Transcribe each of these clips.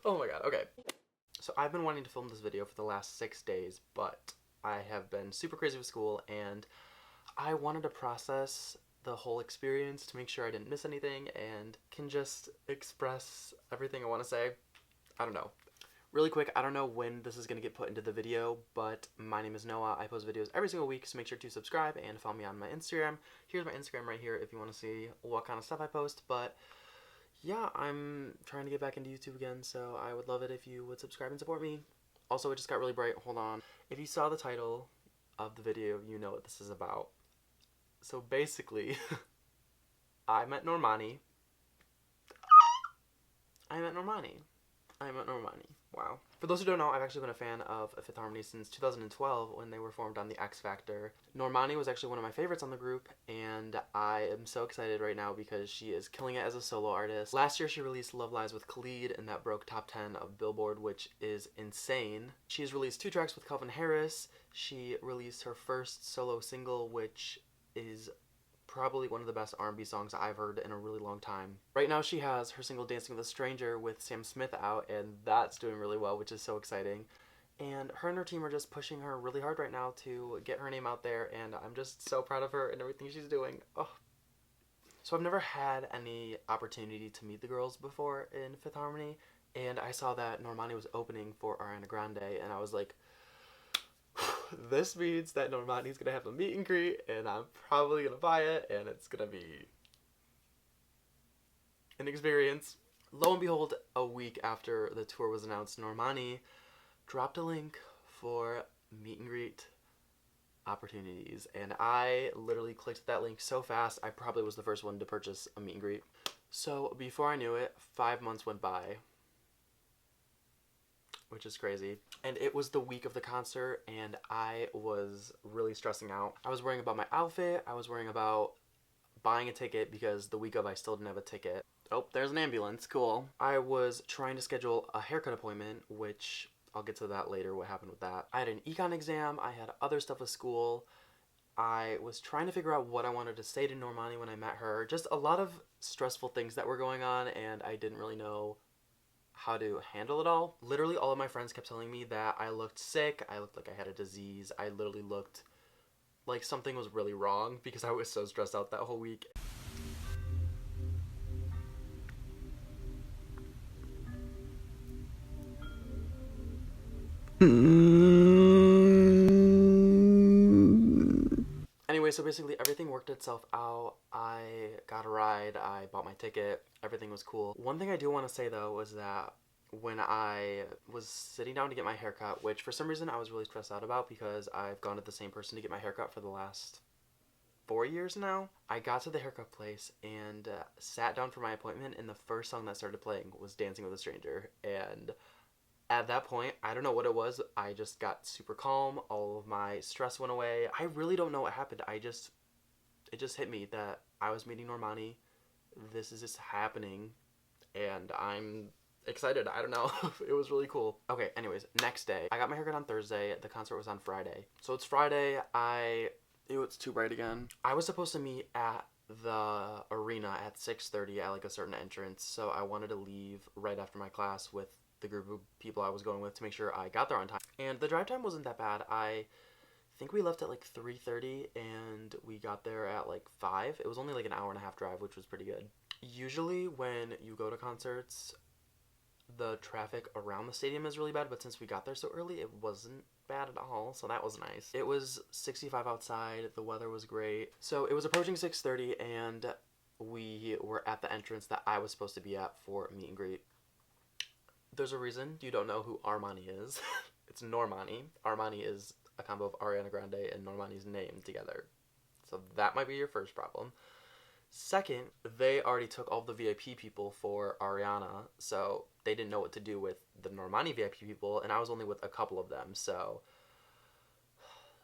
Oh my god, okay. So I've been wanting to film this video for the last 6 days, but I have been super crazy with school and I wanted to process the whole experience to make sure I didn't miss anything and can just express everything I want to say. I don't know. Really quick, I don't know when this is going to get put into the video, but my name is Noah. I post videos every single week, so make sure to subscribe and follow me on my Instagram. Here's my Instagram right here if you want to see what kind of stuff I post, but yeah, I'm trying to get back into YouTube again, so I would love it if you would subscribe and support me. Also, it just got really bright. Hold on. If you saw the title of the video, you know what this is about. So basically, I met Normani. I met Normani. Wow. For those who don't know, I've actually been a fan of Fifth Harmony since 2012 when they were formed on the X Factor. Normani was actually one of my favorites on the group, and I am so excited right now because she is killing it as a solo artist. Last year she released Love Lies with Khalid, and that broke top 10 of Billboard, which is insane. She has released 2 tracks with Calvin Harris. She released her first solo single, which is probably one of the best R&B songs I've heard in a really long time. Right now she has her single Dancing with a Stranger with Sam Smith out, and that's doing really well, which is so exciting. And her and her team are just pushing her really hard right now to get her name out there, and I'm just so proud of her and everything she's doing. Oh. So I've never had any opportunity to meet the girls before in Fifth Harmony, and I saw that Normani was opening for Ariana Grande, and I was like, this means that Normani's gonna have a meet and greet, and I'm probably gonna buy it, and it's gonna be an experience. Lo and behold, a week after the tour was announced, Normani dropped a link for meet and greet opportunities, and I literally clicked that link so fast, I probably was the first one to purchase a meet and greet. So before I knew it, 5 months went by, which is crazy. And it was the week of the concert, and I was really stressing out. I was worrying about my outfit. I was worrying about buying a ticket because the week of I still didn't have a ticket. Oh, there's an ambulance. Cool. I was trying to schedule a haircut appointment, which I'll get to that later, what happened with that. I had an econ exam. I had other stuff with school. I was trying to figure out what I wanted to say to Normani when I met her. Just a lot of stressful things that were going on, and I didn't really know how to handle it all. Literally all of my friends kept telling me that I looked sick, I looked like I had a disease, I literally looked like something was really wrong because I was so stressed out that whole week. Anyway, so basically everything worked itself out. I got a ride, I bought my ticket, everything was cool. One thing I do want to say though was that when I was sitting down to get my haircut, which for some reason I was really stressed out about because I've gone to the same person to get my haircut for the last 4 years now. I got to the haircut place and sat down for my appointment, and the first song that started playing was Dancing with a Stranger, and at that point, I don't know what it was, I just got super calm, all of my stress went away. I really don't know what happened. It just hit me that I was meeting Normani, this is just happening, and I'm excited. I don't know. It was really cool. Okay, anyways, next day. I got my haircut on Thursday. The concert was on Friday. So it's Friday. Ew, it's too bright again. I was supposed to meet at the arena at 6:30 at like a certain entrance. So I wanted to leave right after my class with the group of people I was going with to make sure I got there on time. And the drive time wasn't that bad. I think we left at like 3:30 and we got there at like 5. It was only like an hour and a half drive, which was pretty good. Usually when you go to concerts, the traffic around the stadium is really bad, but since we got there so early, it wasn't bad at all, so that was nice. It was 65 outside, the weather was great. So it was approaching 6:30 and we were at the entrance that I was supposed to be at for a meet and greet. There's a reason you don't know who Armani is. It's Normani. Armani is a combo of Ariana Grande and Normani's name together. So that might be your first problem. Second, they already took all the VIP people for Ariana, so they didn't know what to do with the Normani VIP people, and I was only with a couple of them, so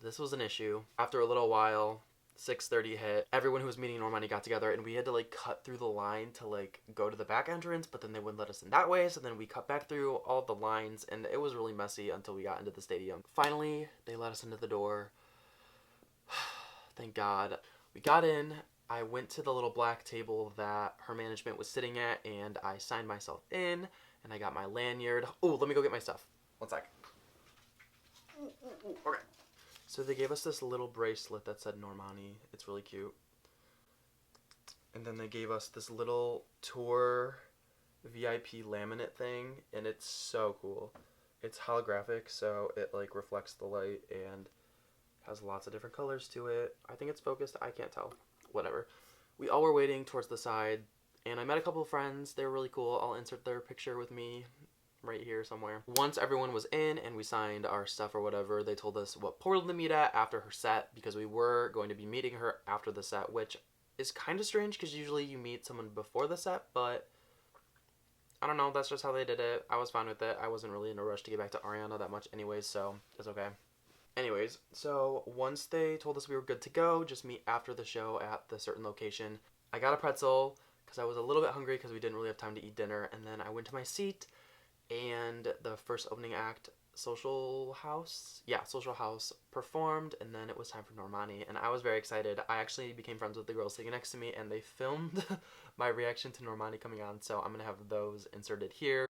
this was an issue. After a little while, 6:30 hit, everyone who was meeting Normani got together, and we had to like cut through the line to like go to the back entrance, but then they wouldn't let us in that way, so then we cut back through all the lines, and it was really messy until we got into the stadium. Finally, they let us into the door. Thank God. We got in. I went to the little black table that her management was sitting at, and I signed myself in, and I got my lanyard. Oh, let me go get my stuff. One sec. Okay. So they gave us this little bracelet that said Normani. It's really cute. And then they gave us this little tour VIP laminate thing, and it's so cool. It's holographic, so it like reflects the light and has lots of different colors to it. I think it's focused. I can't tell. Whatever. We all were waiting towards the side, and I met a couple of friends. They were really cool. I'll insert their picture with me right here somewhere. Once everyone was in and we signed our stuff or whatever, they told us what portal to meet at after her set, because we were going to be meeting her after the set, which is kind of strange because usually you meet someone before the set, but I don't know, that's just how they did it. I was fine with it. I wasn't really in a rush to get back to Ariana that much anyways, so it's okay. Anyways, so once they told us we were good to go, just meet after the show at the certain location, I got a pretzel because I was a little bit hungry because we didn't really have time to eat dinner, and then I went to my seat, and the first opening act, Social House performed, and then it was time for Normani, and I was very excited. I actually became friends with the girls sitting next to me, and they filmed my reaction to Normani coming on, so I'm gonna have those inserted here.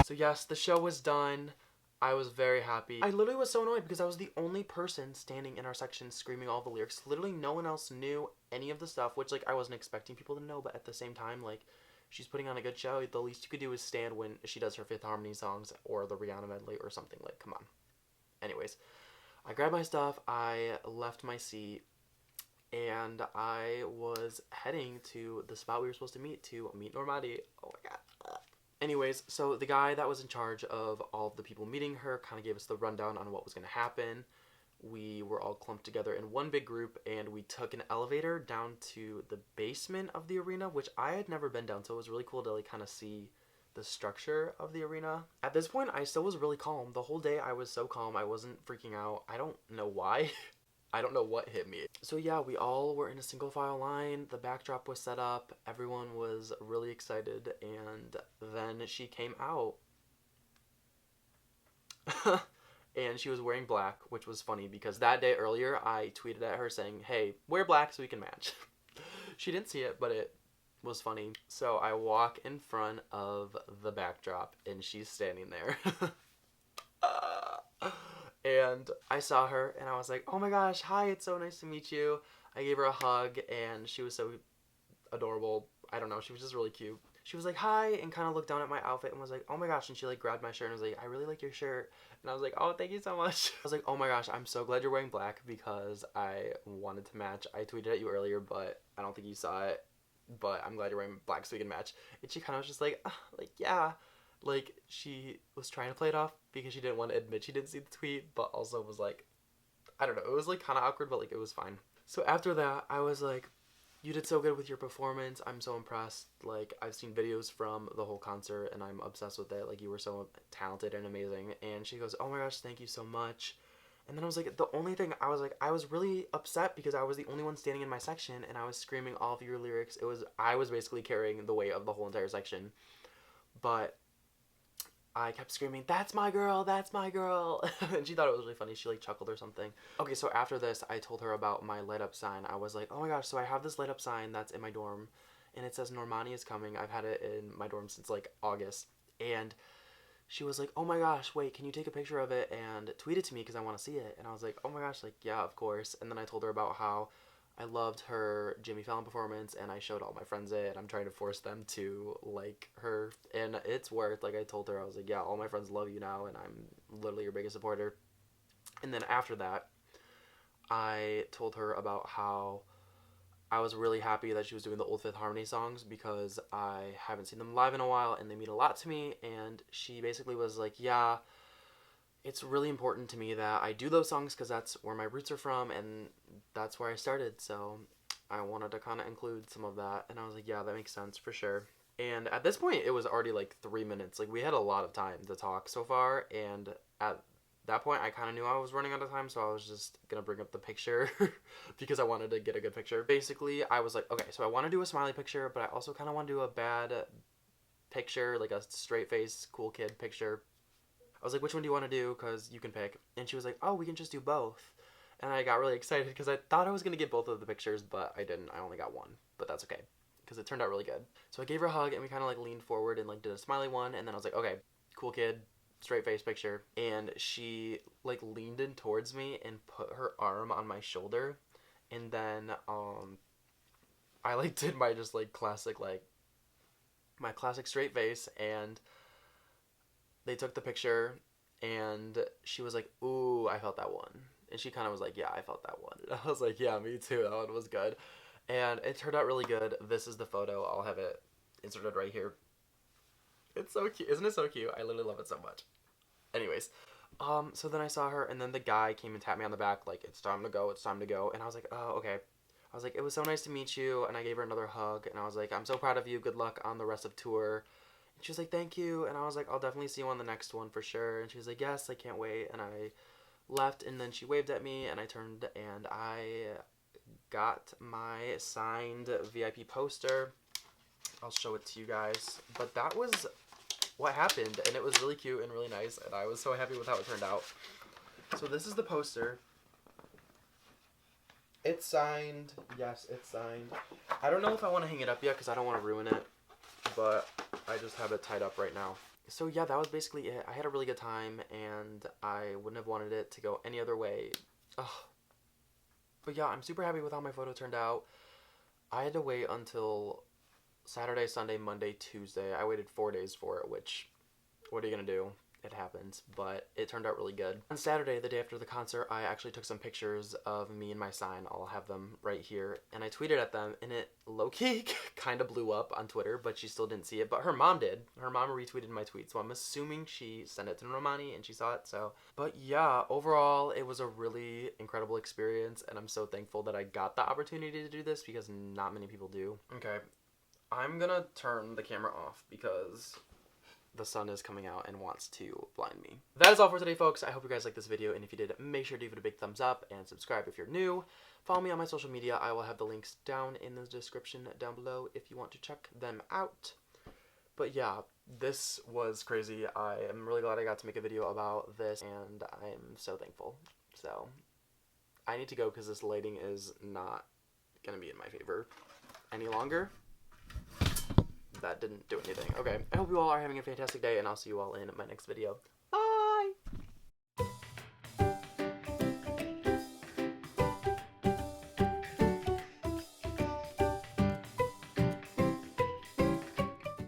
So yes, the show was done. I was very happy. I literally was so annoyed because I was the only person standing in our section screaming all the lyrics. Literally no one else knew any of the stuff, which like I wasn't expecting people to know, but at the same time, like, she's putting on a good show. The least you could do is stand when she does her Fifth Harmony songs or the Rihanna medley or something. Like, come on. Anyways, I grabbed my stuff, I left my seat, and I was heading to the spot we were supposed to meet Normani. Oh my god. Anyways, so the guy that was in charge of all of the people meeting her kind of gave us the rundown on what was going to happen. We were all clumped together in one big group, and we took an elevator down to the basement of the arena, which I had never been down, so it was really cool to like kind of see the structure of the arena. At this point, I still was really calm. The whole day I was so calm. I wasn't freaking out. I don't know why. I don't know what hit me. So yeah, we all were in a single file line. The backdrop was set up. Everyone was really excited, and then she came out. And she was wearing black, which was funny because that day earlier I tweeted at her saying, hey, wear black so we can match. She didn't see it, but it was funny. So I walk in front of the backdrop and she's standing there. And I saw her and I was like, oh my gosh, hi, it's so nice to meet you. I gave her a hug and she was so adorable. I don't know, she was just really cute. she was like, hi, and kind of looked down at my outfit and was like, oh my gosh, and she like grabbed my shirt and was like, I really like your shirt. And I was like, oh, thank you so much. I was like, oh my gosh, I'm so glad you're wearing black because I wanted to match. I tweeted at you earlier, but I don't think you saw it, but I'm glad you're wearing black so we can match. And she kind of was just like yeah, like she was trying to play it off because she didn't want to admit she didn't see the tweet, but also was like, I don't know, it was like kind of awkward, but like it was fine. So after that, I was like, you did so good with your performance. I'm so impressed. Like, I've seen videos from the whole concert and I'm obsessed with it. Like, you were so talented and amazing. And she goes, oh my gosh, thank you so much. And then I was like, the only thing, I was like, I was really upset because I was the only one standing in my section and I was screaming all of your lyrics. I was basically carrying the weight of the whole entire section. But I kept screaming, that's my girl, that's my girl. And she thought it was really funny. She like chuckled or something. Okay, so after this, I told her about my light up sign. I was like, oh my gosh, so I have this light up sign that's in my dorm and it says Normani is coming. I've had it in my dorm since like August. And she was like, oh my gosh, wait, can you take a picture of it and tweet it to me because I want to see it? And I was like, oh my gosh, like, yeah, of course. And then I told her about how I loved her Jimmy Fallon performance and I showed all my friends it and I'm trying to force them to like her, and it's worked. Like I told her, I was like, yeah, all my friends love you now and I'm literally your biggest supporter. And then after that, I told her about how I was really happy that she was doing the old Fifth Harmony songs because I haven't seen them live in a while and they mean a lot to me. And she basically was like, yeah, it's really important to me that I do those songs because that's where my roots are from and that's where I started. So I wanted to kind of include some of that. And I was like, yeah, that makes sense for sure. And at this point, it was already like 3 minutes. Like we had a lot of time to talk so far. And at that point, I kind of knew I was running out of time. So I was just going to bring up the picture because I wanted to get a good picture. Basically, I was like, okay, so I want to do a smiley picture, but I also kind of want to do a bad picture, like a straight face, cool kid picture. I was like, which one do you want to do? Because you can pick. And she was like, oh, we can just do both. And I got really excited because I thought I was going to get both of the pictures, but I didn't. I only got one. But that's okay because it turned out really good. So I gave her a hug and we kind of like leaned forward and like did a smiley one. And then I was like, okay, cool kid, straight face picture. And she like leaned in towards me and put her arm on my shoulder. And then I like did my just like classic, like my classic straight face, and they took the picture, and she was like, ooh, I felt that one. And she kind of was like, yeah, I felt that one. And I was like, yeah, me too. That one was good. And it turned out really good. This is the photo. I'll have it inserted right here. It's so cute. Isn't it so cute? I literally love it so much. Anyways, so then I saw her, and then the guy came and tapped me on the back, like, it's time to go, it's time to go. And I was like, oh, okay. I was like, it was so nice to meet you. And I gave her another hug, and I was like, I'm so proud of you. Good luck on the rest of tour. She was like, thank you. And I was like, I'll definitely see you on the next one for sure. And she was like, yes, I can't wait. And I left, and then she waved at me, and I turned, and I got my signed VIP poster. I'll show it to you guys. But that was what happened, and it was really cute and really nice, and I was so happy with how it turned out. So this is the poster. It's signed. Yes, it's signed. I don't know if I want to hang it up yet because I don't want to ruin it, but I just have it tied up right now. So yeah, that was basically it. I had a really good time, and I wouldn't have wanted it to go any other way. Ugh. But yeah, I'm super happy with how my photo turned out. I had to wait until Saturday, Sunday, Monday, Tuesday. I waited 4 days for it, which, what are you gonna do? It happens, but it turned out really good. On Saturday, the day after the concert, I actually took some pictures of me and my sign. I'll have them right here. And I tweeted at them, and it low-key kind of blew up on Twitter, but she still didn't see it. But her mom did. Her mom retweeted my tweet, so I'm assuming she sent it to Normani and she saw it, so. But yeah, overall, it was a really incredible experience, and I'm so thankful that I got the opportunity to do this because not many people do. Okay, I'm gonna turn the camera off because the sun is coming out and wants to blind me. That is all for today, folks. I hope you guys liked this video, and if you did, make sure to give it a big thumbs up and subscribe if you're new. Follow me on my social media. I will have the links down in the description down below if you want to check them out. But yeah, this was crazy. I am really glad I got to make a video about this, and I'm so thankful. So I need to go because this lighting is not gonna be in my favor any longer. That didn't do anything. Okay, I hope you all are having a fantastic day, and I'll see you all in my next video.